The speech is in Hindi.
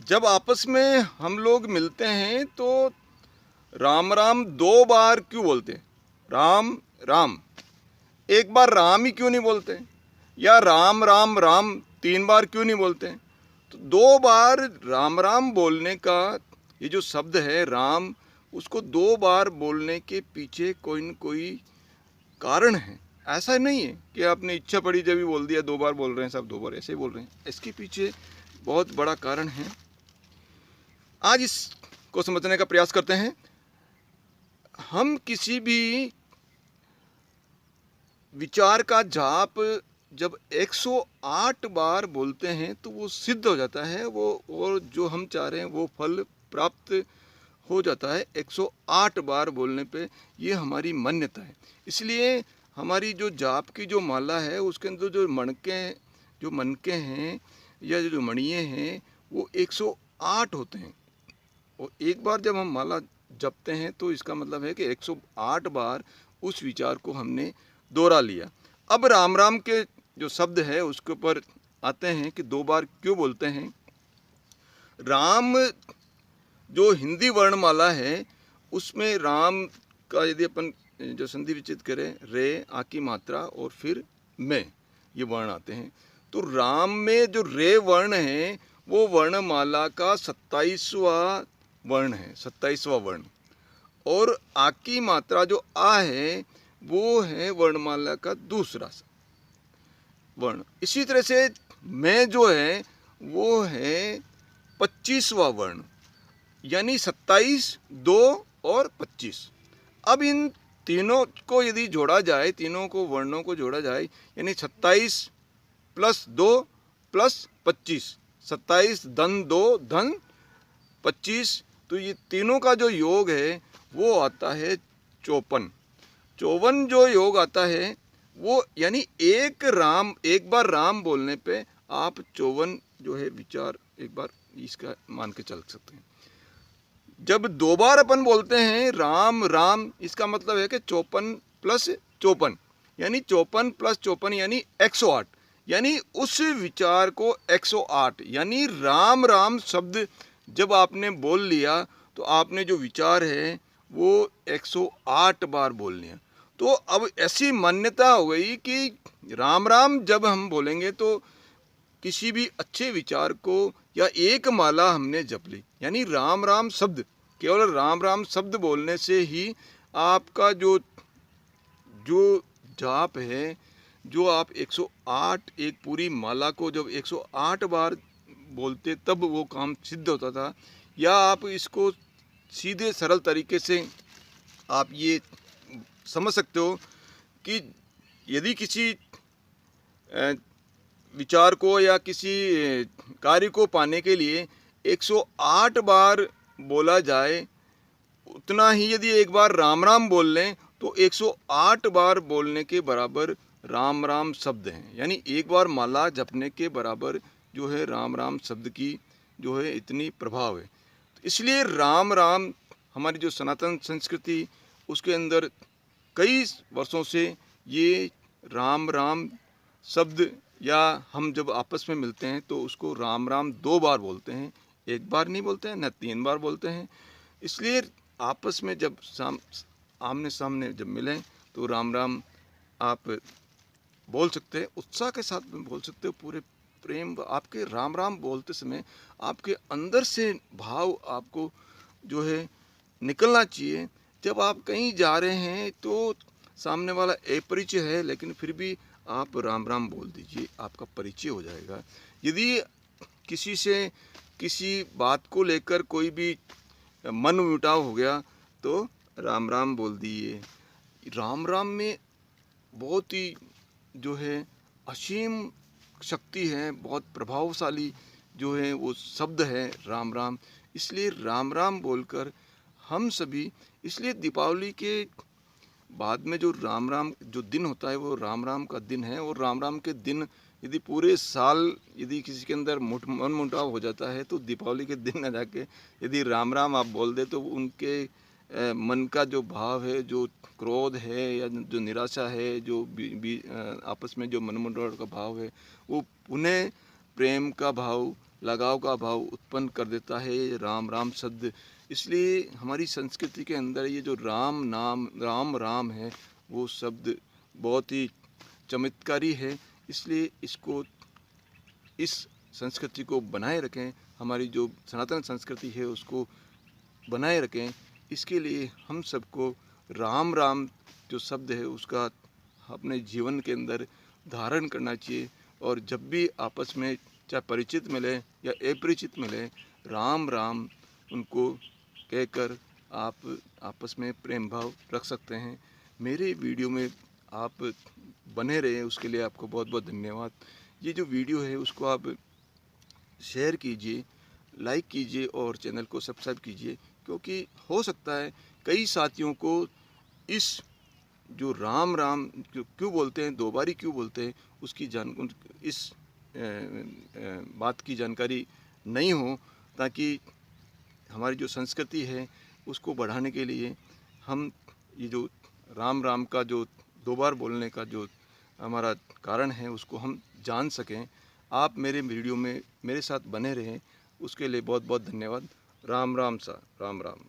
जब आपस में हम लोग मिलते हैं तो राम राम 2 बार क्यों बोलते हैं? राम राम, एक बार राम ही क्यों नहीं बोलते? या राम राम राम 3 बार क्यों नहीं बोलते? तो 2 बार राम राम बोलने का ये जो शब्द है राम, उसको 2 बार बोलने के पीछे कोई न कोई कारण है। ऐसा नहीं है कि आपने इच्छा पड़ी जब भी बोल दिया, 2 बार बोल रहे हैं सब, 2 बार ऐसे ही बोल रहे हैं। इसके पीछे बहुत बड़ा कारण है। आज इसको समझने का प्रयास करते हैं। हम किसी भी विचार का जाप जब 108 बार बोलते हैं तो वो सिद्ध हो जाता है, वो और जो हम चाह रहे हैं वो फल प्राप्त हो जाता है 108 बार बोलने पे। ये हमारी मान्यता है। इसलिए हमारी जो जाप की जो माला है उसके अंदर जो मनके हैं या जो मणिये हैं वो 108 होते हैं। और एक बार जब हम माला जपते हैं तो इसका मतलब है कि 108 बार उस विचार को हमने दोहरा लिया। अब राम राम के जो शब्द है उसके ऊपर आते हैं कि 2 बार क्यों बोलते हैं। राम जो हिंदी वर्णमाला है उसमें राम का यदि अपन जो संधि विच्छेद करें, रे आ की मात्रा और फिर में, ये वर्ण आते हैं। तो राम में जो रे वर्ण है वो वर्णमाला का 27वां वर्ण है, 27वां वर्ण। और आ की मात्रा जो आ है वो है वर्णमाला का दूसरा वर्ण। इसी तरह से मैं जो है वो है 25वां वर्ण, यानी 27, 2 और 25। अब इन तीनों को यदि जोड़ा जाए, तीनों को वर्णों को जोड़ा जाए, यानी 27 प्लस 2 प्लस 25, 27 धन 2 धन 25, तो ये तीनों का जो योग है वो आता है 54। 54 जो योग आता है वो यानी एक बार राम बोलने पे आप 54 जो है विचार एक बार इसका मान के चल सकते हैं। जब 2 बार अपन बोलते हैं राम राम, इसका मतलब है कि 54 प्लस 54 यानी 54 प्लस 54 यानी 108, यानी उस विचार को 108 यानी राम राम शब्द जब आपने बोल लिया तो आपने जो विचार है वो 108 बार बोल लिया। तो अब ऐसी मान्यता हो गई कि राम राम जब हम बोलेंगे तो किसी भी अच्छे विचार को या एक माला हमने जप ली, यानी राम राम शब्द, केवल राम राम शब्द बोलने से ही आपका जो जाप है, जो आप 108 एक पूरी माला को जब 108 बार बोलते तब वो काम सिद्ध होता था। या आप इसको सीधे सरल तरीके से आप ये समझ सकते हो कि यदि किसी विचार को या किसी कार्य को पाने के लिए 108 बार बोला जाए, उतना ही यदि एक बार राम राम बोल लें तो 108 बार बोलने के बराबर राम राम शब्द हैं। यानी एक बार माला जपने के बराबर जो है राम राम शब्द की जो है इतनी प्रभाव है। तो इसलिए राम राम हमारी जो सनातन संस्कृति उसके अंदर कई वर्षों से ये राम राम शब्द, या हम जब आपस में मिलते हैं तो उसको राम राम 2 बार बोलते हैं, एक बार नहीं बोलते हैं, न 3 बार बोलते हैं। इसलिए आपस में जब आमने सामने जब मिलें तो राम राम आप बोल सकते हैं, उत्साह के साथ में बोल सकते हो, पूरे प्रेम। आपके राम राम बोलते समय आपके अंदर से भाव आपको जो है निकलना चाहिए। जब आप कहीं जा रहे हैं तो सामने वाला अपरिचय है लेकिन फिर भी आप राम राम बोल दीजिए, आपका परिचय हो जाएगा। यदि किसी से किसी बात को लेकर कोई भी मन मुटाव हो गया तो राम राम बोल दिए। राम राम में बहुत ही जो है असीम शक्ति है, बहुत प्रभावशाली जो है वो शब्द है राम राम। इसलिए राम राम बोलकर हम सभी, इसलिए दीपावली के बाद में जो राम राम जो दिन होता है वो राम राम का दिन है। और राम राम के दिन यदि पूरे साल यदि किसी के अंदर मन मुटाव हो जाता है तो दीपावली के दिन न जाके यदि राम राम आप बोल दे तो उनके मन का जो भाव है, जो क्रोध है या जो निराशा है, जो आपस में जो मन मुटाव का भाव है, वो पुनः प्रेम का भाव लगाव का भाव उत्पन्न कर देता है ये राम राम शब्द। इसलिए हमारी संस्कृति के अंदर ये जो राम नाम राम राम है वो शब्द बहुत ही चमत्कारी है। इसलिए इसको इस संस्कृति को बनाए रखें, हमारी जो सनातन संस्कृति है उसको बनाए रखें। इसके लिए हम सबको राम राम जो शब्द है उसका अपने जीवन के अंदर धारण करना चाहिए। और जब भी आपस में चाहे परिचित मिले या अपरिचित मिले, राम राम उनको कहकर आप आपस में प्रेम भाव रख सकते हैं। मेरे वीडियो में आप बने रहे उसके लिए आपको बहुत बहुत धन्यवाद। ये जो वीडियो है उसको आप शेयर कीजिए, लाइक कीजिए और चैनल को सब्सक्राइब कीजिए, क्योंकि हो सकता है कई साथियों को इस जो राम राम क्यों बोलते हैं, दो बारी क्यों बोलते हैं, उसकी इस बात की जानकारी नहीं हो। ताकि हमारी जो संस्कृति है उसको बढ़ाने के लिए हम ये जो राम राम का जो दो बार बोलने का जो हमारा कारण है उसको हम जान सकें। आप मेरे वीडियो में मेरे साथ बने रहें, उसके लिए बहुत बहुत धन्यवाद। राम राम सा राम राम।